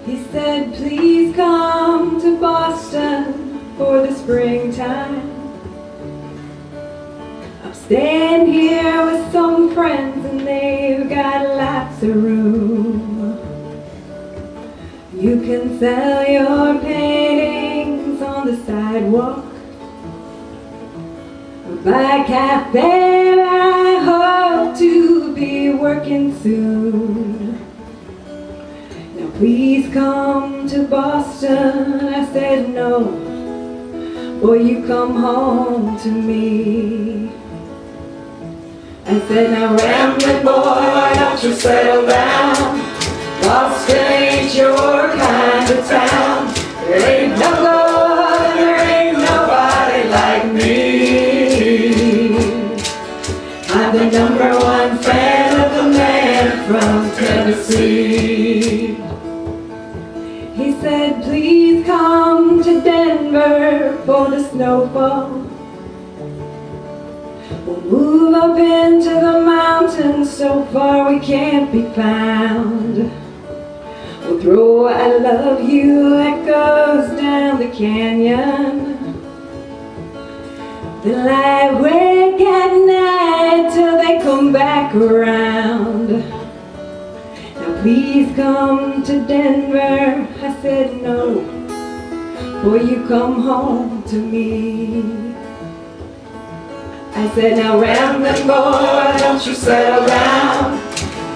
He said, please come to Boston for the springtime. I'm staying here with some friends and they've got lots of room. You can sell your paintings on the sidewalk, by a cafe where I hope to be working soon. Now please come to Boston. I said no, boy, you come home to me. I said, now rambling boy, why don't you settle down? Boston ain't your kind of town. There ain't no God, there ain't nobody like me. I'm the #1 fan of the man from Tennessee. He said, please come to Denver for the snowfall. We'll move up into the mountains so far we can't be found. We'll throw I love you echoes down the canyon. Then lie awake at night till they come back around. Now please come to Denver. I said no, boy, you come home to me. I said, now rambling boy, why don't you settle down?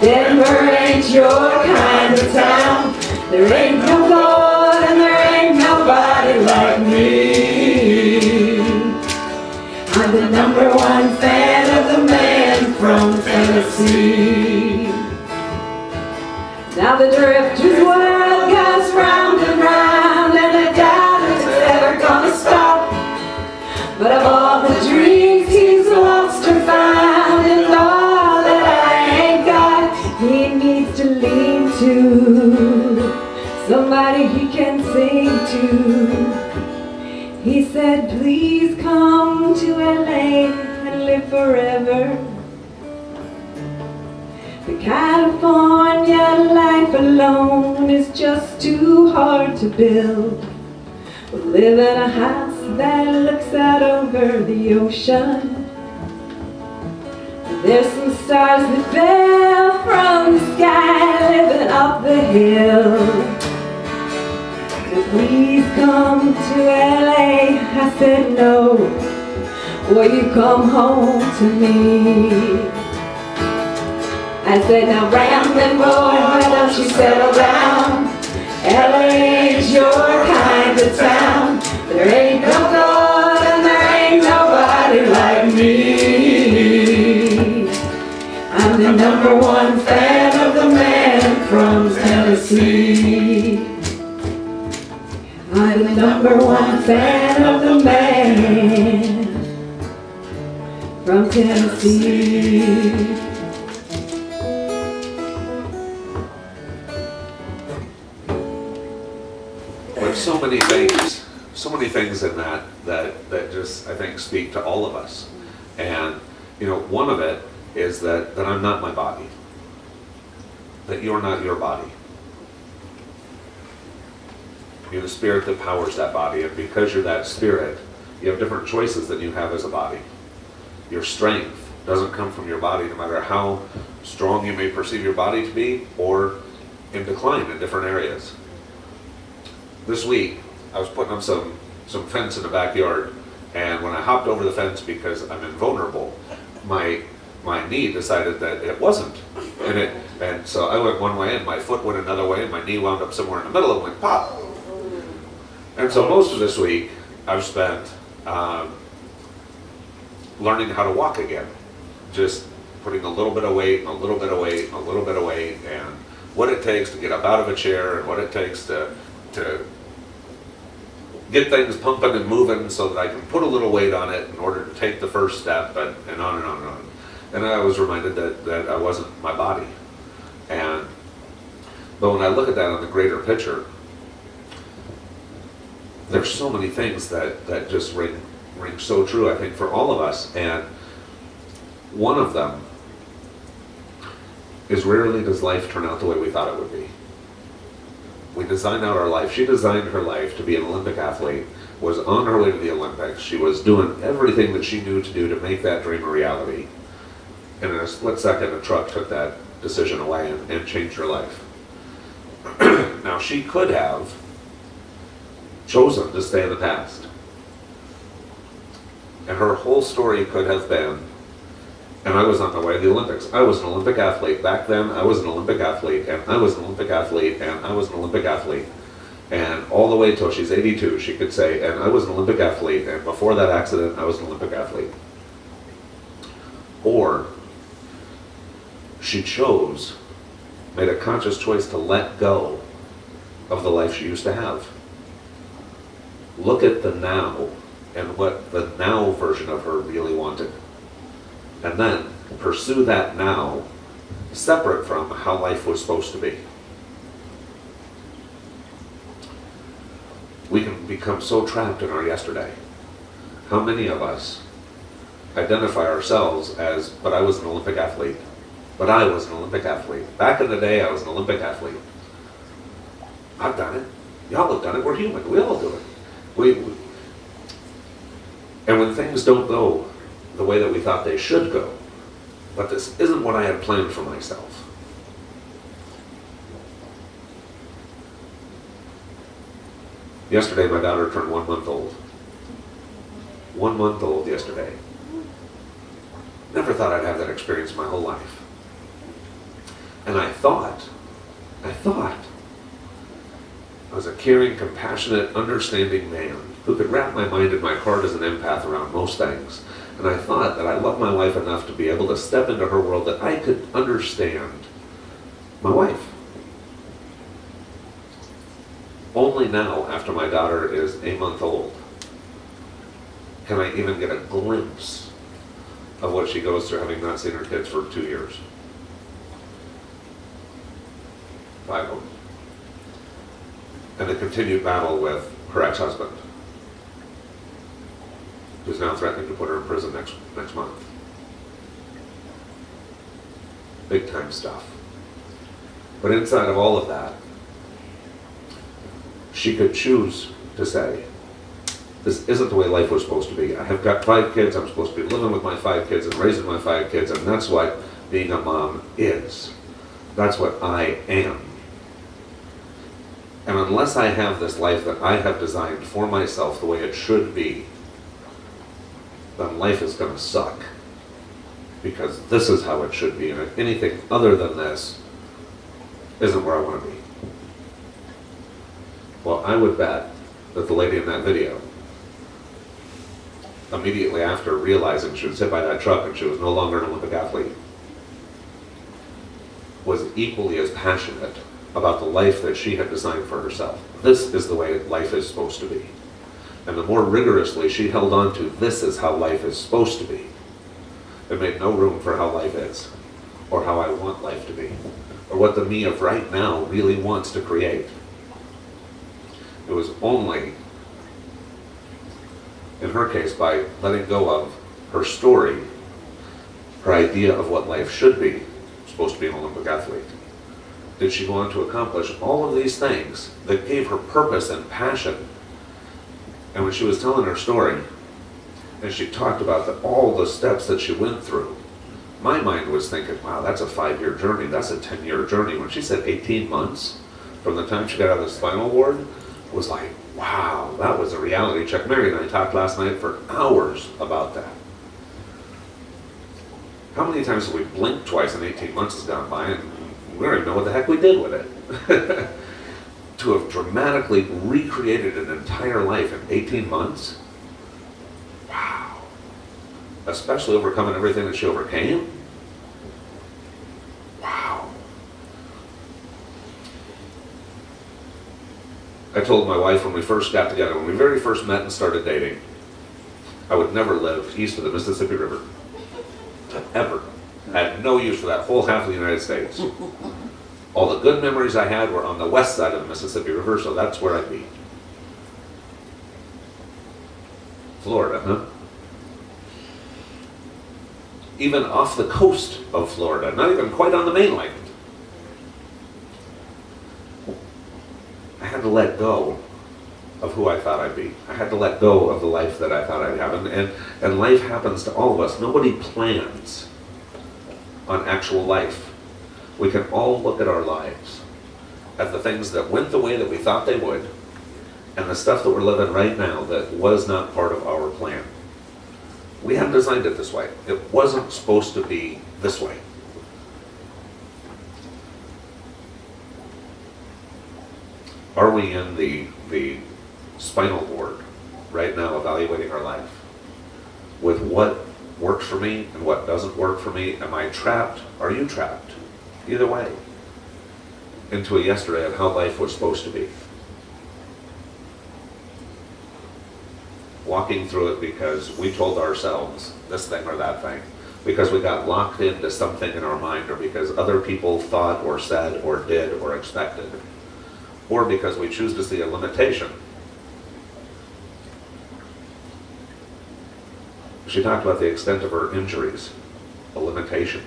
Denver ain't your kind of town. There ain't no God and there ain't nobody like me. I'm the #1 fan of the man from Tennessee. Now the drifter's world goes round and round, and I doubt it's ever gonna stop. But of all the dreams he's lost or found, and all that I ain't got, he needs to lean to somebody he can sing to. He said, please come to LA and live forever. The California life alone is just too hard to build. We'll live in a house that looks out over the ocean. There's some stars that fell from the sky living up the hill. Now please come to LA. I said no, boy, you come home to me. I said, now rambling boy, why don't you settle down? LA ain't your kind of town. There ain't no God and there ain't nobody like me. I'm the #1 fan of the man from Tennessee. I'm the #1 fan of the man from Tennessee. There's so many things in that just, I think, speak to all of us. And, you know, one of it is that I'm not my body, that you're not your body. You're the spirit that powers that body, and because you're that spirit, you have different choices than you have as a body. Your strength doesn't come from your body, no matter how strong you may perceive your body to be, or in decline in different areas. This week, I was putting up some fence in the backyard, and when I hopped over the fence because I'm invulnerable, my knee decided that it wasn't. And so I went one way and my foot went another way and my knee wound up somewhere in the middle and went pop. And so most of this week I've spent learning how to walk again. Just putting a little bit of weight and a little bit of weight and a little bit of weight, and what it takes to get up out of a chair and what it takes to get things pumping and moving so that I can put a little weight on it in order to take the first step, and on and on and on. And I was reminded that I wasn't my body. But when I look at that on the greater picture, there's so many things that just ring so true, I think, for all of us. And one of them is, rarely does life turn out the way we thought it would be. We designed out our life. She designed her life to be an Olympic athlete, was on her way to the Olympics. She was doing everything that she knew to do to make that dream a reality. And in a split second, a truck took that decision away and changed her life. Now, she could have chosen to stay in the past. And her whole story could have been, and I was on my way to the Olympics. I was an Olympic athlete. Back then, I was an Olympic athlete, and I was an Olympic athlete, and I was an Olympic athlete. And all the way till she's 82, she could say, and I was an Olympic athlete, and before that accident, I was an Olympic athlete. Or she chose, made a conscious choice to let go of the life she used to have. Look at the now and what the now version of her really wanted. And then pursue that now, separate from how life was supposed to be. We can become so trapped in our yesterday. How many of us identify ourselves as, but I was an Olympic athlete. But I was an Olympic athlete. Back in the day, I was an Olympic athlete. I've done it. Y'all have done it. We're human. We all do it. And when things don't go the way that we thought they should go, but this isn't what I had planned for myself. Yesterday, my daughter turned 1 month old. 1 month old yesterday. Never thought I'd have that experience my whole life. And I thought I was a caring, compassionate, understanding man who could wrap my mind and my heart as an empath around most things. And I thought that I loved my wife enough to be able to step into her world that I could understand my wife. Only now, after my daughter is a month old, can I even get a glimpse of what she goes through having not seen her kids for 2 years. 5 of them. And the continued battle with her ex-husband, who's now threatening to put her in prison next month. Big time stuff. But inside of all of that, she could choose to say, this isn't the way life was supposed to be. I have got 5 kids, I'm supposed to be living with my 5 kids and raising my 5 kids, and that's what being a mom is. That's what I am. And unless I have this life that I have designed for myself the way it should be, then life is going to suck. Because this is how it should be, and if anything other than this isn't where I want to be. Well, I would bet that the lady in that video, immediately after realizing she was hit by that truck and she was no longer an Olympic athlete, was equally as passionate about the life that she had designed for herself. This is the way life is supposed to be. And the more rigorously she held on to this is how life is supposed to be, it made no room for how life is, or how I want life to be, or what the me of right now really wants to create. It was only, in her case, by letting go of her story, her idea of what life should be, supposed to be an Olympic athlete, did she go on to accomplish all of these things that gave her purpose and passion. And when she was telling her story, and she talked about all the steps that she went through, my mind was thinking, wow, that's a 5-year journey, that's a 10-year journey. When she said 18 months from the time she got out of the spinal ward, it was like, wow, that was a reality check. Mary and I talked last night for hours about that. How many times have we blinked twice and 18 months has gone by and we don't even know what the heck we did with it? To have dramatically recreated an entire life in 18 months? Wow. Especially overcoming everything that she overcame? Wow. I told my wife when we first got together, when we very first met and started dating, I would never live east of the Mississippi River. Ever. I had no use for that whole half of the United States. All the good memories I had were on the west side of the Mississippi River, so that's where I'd be. Florida, huh? Even off the coast of Florida, not even quite on the mainland. let go of who I thought I'd be. I had to let go of the life that I thought I'd have. And life happens to all of us. Nobody plans on actual life. We can all look at our lives, at the things that went the way that we thought they would, and the stuff that we're living right now that was not part of our plan. We hadn't designed it this way. It wasn't supposed to be this way. Are we in the spinal ward right now evaluating our life with what works for me and what doesn't work for me? Am I trapped? Are you trapped? Either way, into a yesterday of how life was supposed to be. Walking through it because we told ourselves this thing or that thing, because we got locked into something in our mind, or because other people thought or said or did or expected, or because we choose to see a limitation. She talked about the extent of her injuries, a limitation.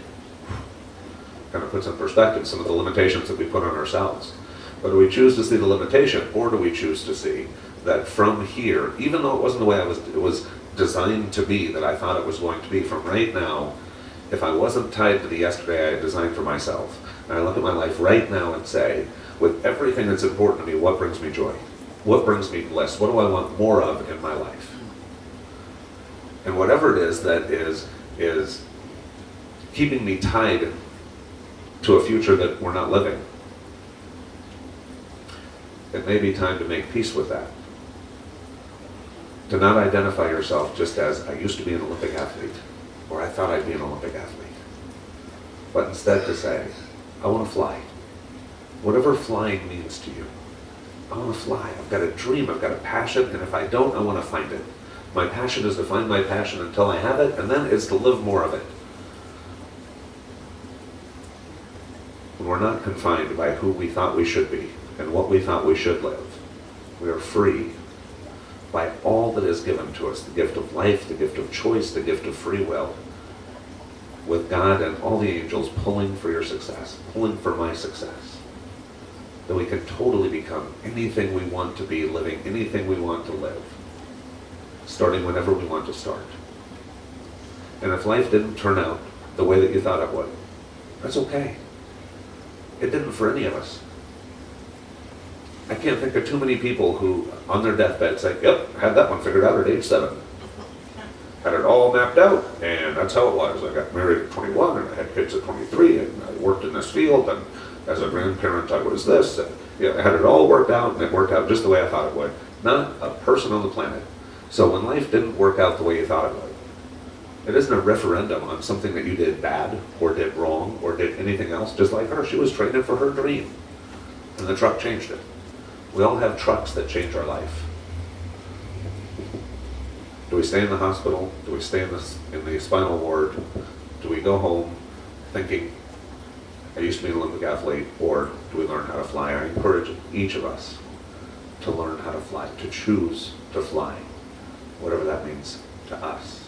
Kind of puts in perspective some of the limitations that we put on ourselves. But do we choose to see the limitation, or do we choose to see that from here, even though it wasn't the way it was designed to be, that I thought it was going to be, from right now, if I wasn't tied to the yesterday I had designed for myself, and I look at my life right now and say, with everything that's important to me, what brings me joy? What brings me bliss? What do I want more of in my life? And whatever it is that is keeping me tied to a future that we're not living, it may be time to make peace with that. To not identify yourself just as, I used to be an Olympic athlete, or I thought I'd be an Olympic athlete. But instead to say, I want to fly. Whatever flying means to you. I want to fly. I've got a dream, I've got a passion, and if I don't, I want to find it. My passion is to find my passion until I have it, and then it's to live more of it. When we're not confined by who we thought we should be and what we thought we should live, we are free by all that is given to us, the gift of life, the gift of choice, the gift of free will, with God and all the angels pulling for your success, pulling for my success, that we can totally become anything we want to be, living anything we want to live, starting whenever we want to start. And if life didn't turn out the way that you thought it would, that's okay. It didn't for any of us. I can't think of too many people who, on their deathbed, say, yep, had that one figured out at age 7. Had it all mapped out, and that's how it was. I got married at 21, and I had kids at 23, and I worked in this field, and as a grandparent, I was this. And, I had it all worked out, and it worked out just the way I thought it would. Not a person on the planet. So when life didn't work out the way you thought it would, it isn't a referendum on something that you did bad, or did wrong, or did anything else. Just like her, she was training for her dream, and the truck changed it. We all have trucks that change our life. Do we stay in the hospital? Do we stay in the spinal ward? Do we go home thinking, I used to be an Olympic athlete, or do we learn how to fly? I encourage each of us to learn how to fly, to choose to fly, whatever that means to us.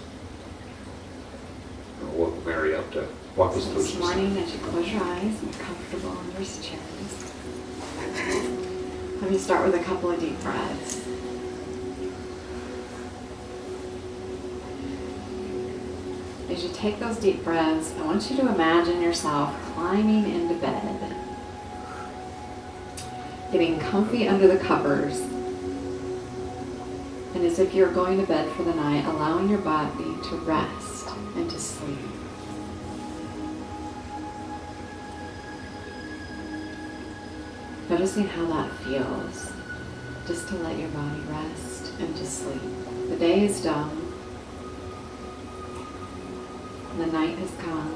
We'll welcome Mary up to walk us through This some morning, as you close your eyes and you're comfortable in your chairs, let me start with a couple of deep breaths. As you take those deep breaths, I want you to imagine yourself climbing into bed, getting comfy under the covers, and as if you're going to bed for the night, allowing your body to rest and to sleep. Noticing how that feels, just to let your body rest and to sleep. The day is done. The night has come.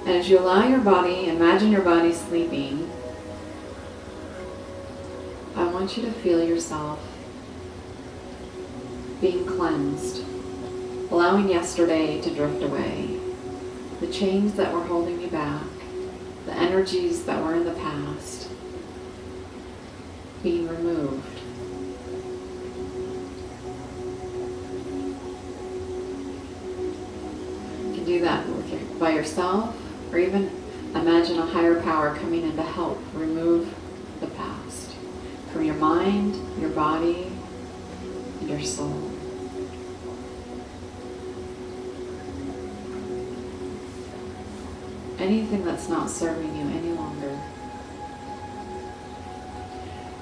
And as you allow your body, imagine your body sleeping, I want you to feel yourself being cleansed, allowing yesterday to drift away, the chains that were holding you back, the energies that were in the past being removed. You can do that by yourself, or even imagine a higher power coming in to help remove from your mind, your body, and your soul. Anything that's not serving you any longer,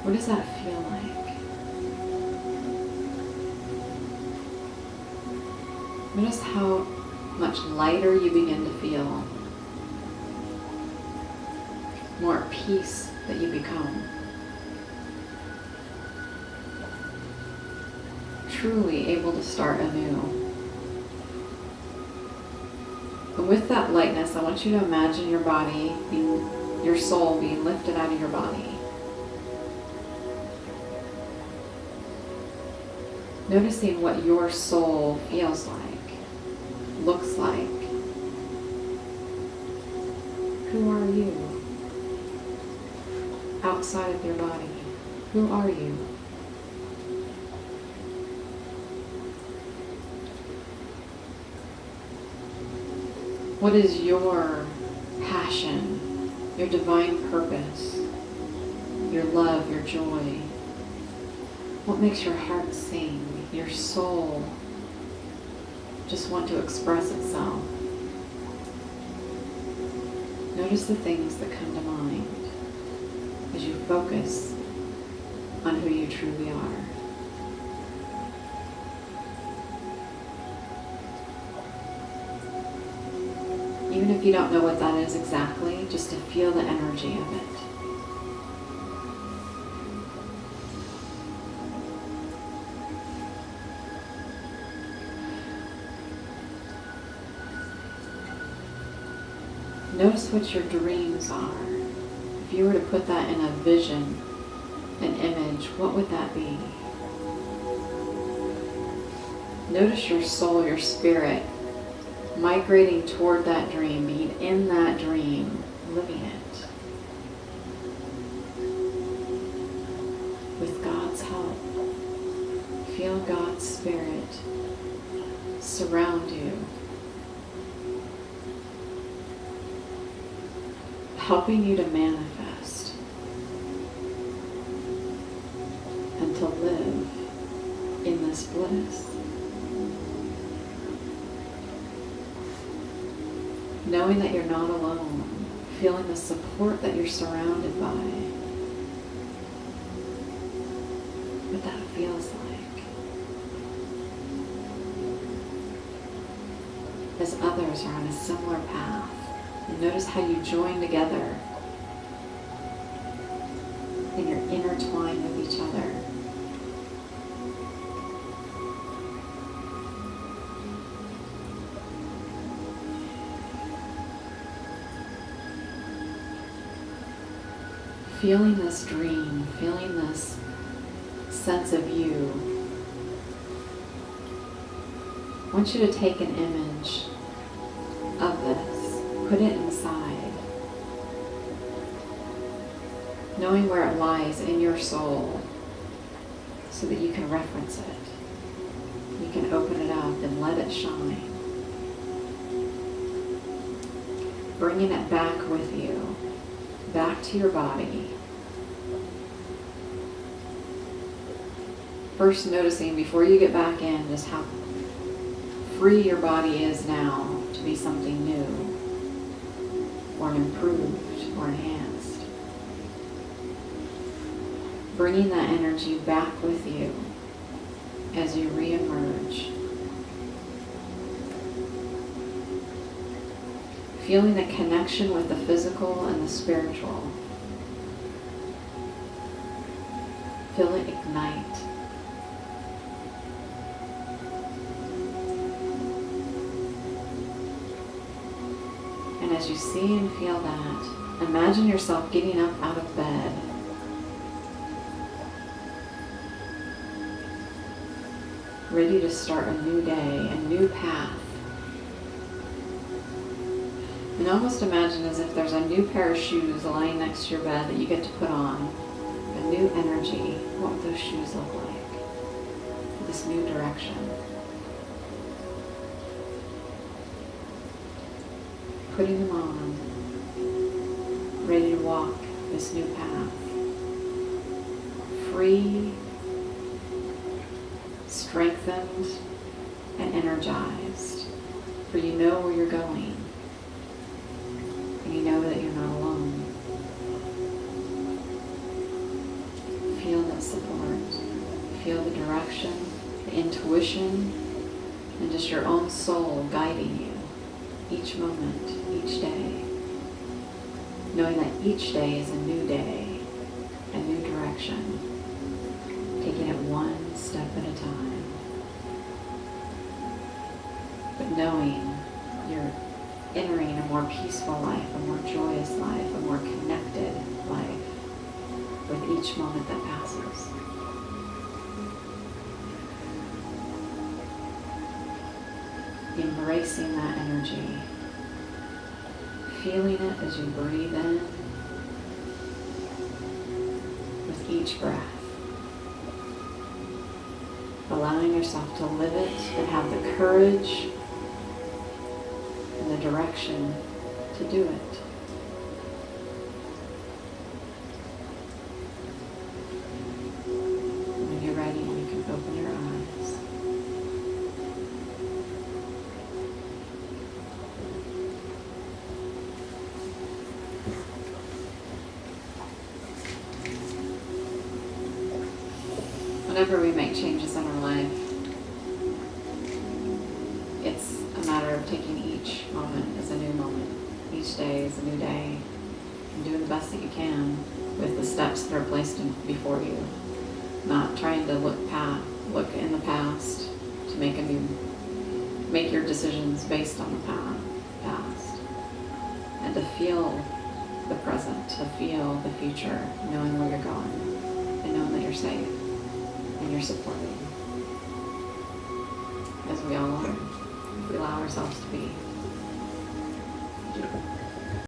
what does that feel like? Notice how much lighter you begin to feel, more at peace that you become. Truly able to start anew. And with that lightness, I want you to imagine your body, your soul being lifted out of your body. Noticing what your soul feels like, looks like. Who are you? Outside of your body, who are you? What is your passion, your divine purpose, your love, your joy? What makes your heart sing, your soul just want to express itself? Notice the things that come to mind as you focus on who you truly are. Even if you don't know what that is exactly, just to feel the energy of it. Notice what your dreams are. If you were to put that in a vision, an image, what would that be? Notice your soul, your spirit, migrating toward that dream, being in that dream, living it. With God's help, feel God's Spirit surround you, helping you to manifest and to live in this bliss. Knowing that you're not alone, feeling the support that you're surrounded by, what that feels like. As others are on a similar path, and notice how you join together and you're intertwined with each other. Feeling this dream, feeling this sense of you. I want you to take an image of this, put it inside, knowing where it lies in your soul so that you can reference it. You can open it up and let it shine. Bringing it back with you, back to your body. First noticing before you get back in just how free your body is now to be something new or improved or enhanced. Bringing that energy back with you as you re-emerge. Feeling the connection with the physical and the spiritual. Feel it ignite. And as you see and feel that, imagine yourself getting up out of bed. Ready to start a new day, a new path. And almost imagine as if there's a new pair of shoes lying next to your bed that you get to put on. A new energy. What would those shoes look like? This new direction. Putting them on. Ready to walk this new path. free, strengthened, and energized. For you know where you're going. And you know that you're not alone. Feel that support. Feel the direction, the intuition, and just your own soul guiding you each moment, each day. Knowing that each day is a new day, a new direction. Taking it one step at a time. But knowing you're entering a more peaceful life, a more joyous life, a more connected life with each moment that passes. Embracing that energy, feeling it as you breathe in with each breath, allowing yourself to live it and have the courage and the direction to do it. When you're ready, you can open your eyes. Whenever we make changes in our life, it's a matter of taking each moment as a new moment. Each day is a new day. And doing the best that you can with the steps that are placed before you. Not trying to look in the past to make your decisions based on the past. And to feel the present, to feel the future, knowing where you're going, and knowing that you're safe. And you're supported, as we all are, if we allow ourselves to be.